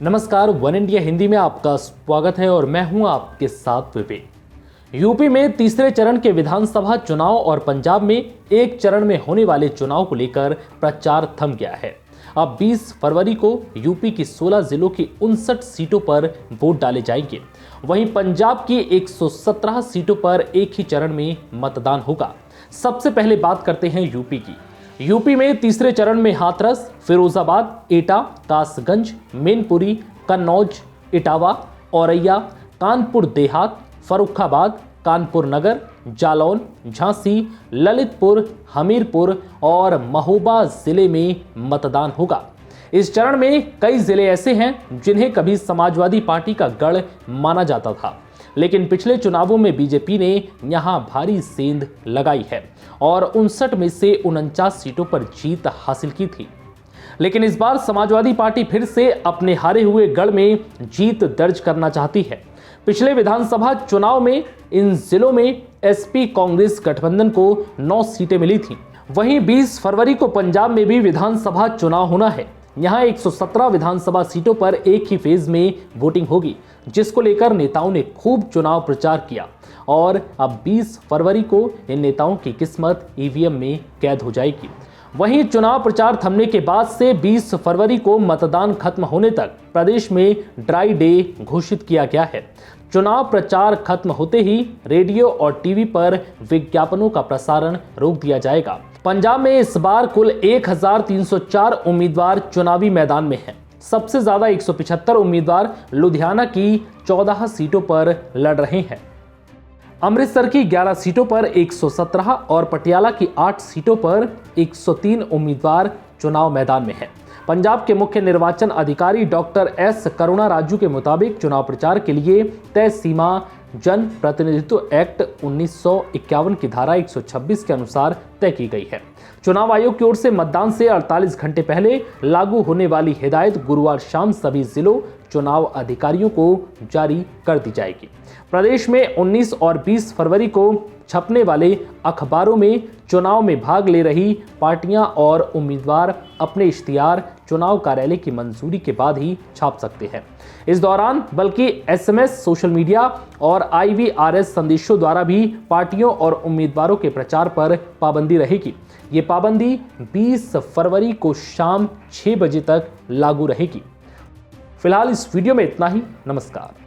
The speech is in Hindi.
नमस्कार, वन इंडिया हिंदी में आपका स्वागत है और मैं हूं आपके साथ विवेक। यूपी में तीसरे चरण के विधानसभा चुनाव और पंजाब में एक चरण में होने वाले चुनाव को लेकर प्रचार थम गया है। अब 20 फरवरी को यूपी की 16 जिलों की 59 सीटों पर वोट डाले जाएंगे। वहीं पंजाब की 117 सीटों पर एक ही चरण में मतदान होगा। सबसे पहले बात करते हैं यूपी की। यूपी में तीसरे चरण में हाथरस, फिरोजाबाद, एटा, कासगंज, मैनपुरी, कन्नौज, इटावा, औरैया, कानपुर देहात, फर्रुखाबाद, कानपुर नगर, जालौन, झांसी, ललितपुर, हमीरपुर और महोबा जिले में मतदान होगा। इस चरण में कई जिले ऐसे हैं जिन्हें कभी समाजवादी पार्टी का गढ़ माना जाता था, लेकिन पिछले चुनावों में बीजेपी ने यहां भारी सेंध लगाई है और 59 में से 49 सीटों पर जीत हासिल की थी। लेकिन इस बार समाजवादी पार्टी फिर से अपने हारे हुए गढ़ में जीत दर्ज करना चाहती है। पिछले विधानसभा चुनाव में इन जिलों में एसपी कांग्रेस गठबंधन को 9 सीटें मिली थी। वहीं 20 फरवरी को पंजाब में भी विधानसभा चुनाव होना है। यहां 117 विधानसभा सीटों पर एक ही फेज में वोटिंग होगी, जिसको लेकर नेताओं ने खूब चुनाव प्रचार किया और अब 20 फरवरी को इन नेताओं की किस्मत ईवीएम में कैद हो जाएगी। वहीं चुनाव प्रचार थमने के बाद से 20 फरवरी को मतदान खत्म होने तक प्रदेश में ड्राई डे घोषित किया गया है। चुनाव प्रचार खत्म होते ही रेडियो और टीवी पर विज्ञापनों का प्रसारण रोक दिया जाएगा। पंजाब में इस बार कुल 1304 उम्मीदवार चुनावी मैदान में हैं। सबसे ज्यादा 175 उम्मीदवार लुधियाना की 14 सीटों पर लड़ रहे हैं। अमृतसर की 11 सीटों पर 117 और पटियाला की 8 सीटों पर 103 उम्मीदवार चुनाव मैदान में हैं। पंजाब के मुख्य निर्वाचन अधिकारी डॉक्टर एस करुणा राजू के मुताबिक चुनाव प्रचार के लिए तय सीमा जन प्रतिनिधित्व एक्ट 1951 की धारा 126 के अनुसार तय की गई है। चुनाव आयोग की ओर से मतदान से 48 घंटे पहले लागू होने वाली हिदायत गुरुवार शाम सभी जिलों चुनाव अधिकारियों को जारी कर दी जाएगी। प्रदेश में 19 और 20 फरवरी को छपने वाले अखबारों में चुनाव में भाग ले रही पार्टियां और उम्मीदवार अपने इश्तिहार चुनाव कार्यालय की मंजूरी के बाद ही छाप सकते हैं। इस दौरान बल्कि एसएमएस, सोशल मीडिया और आईवीआरएस संदेशों द्वारा भी पार्टियों और उम्मीदवारों के प्रचार पर पाबंदी रहेगी। ये पाबंदी 20 फरवरी को शाम 6 बजे तक लागू रहेगी। फिलहाल इस वीडियो में इतना ही। नमस्कार।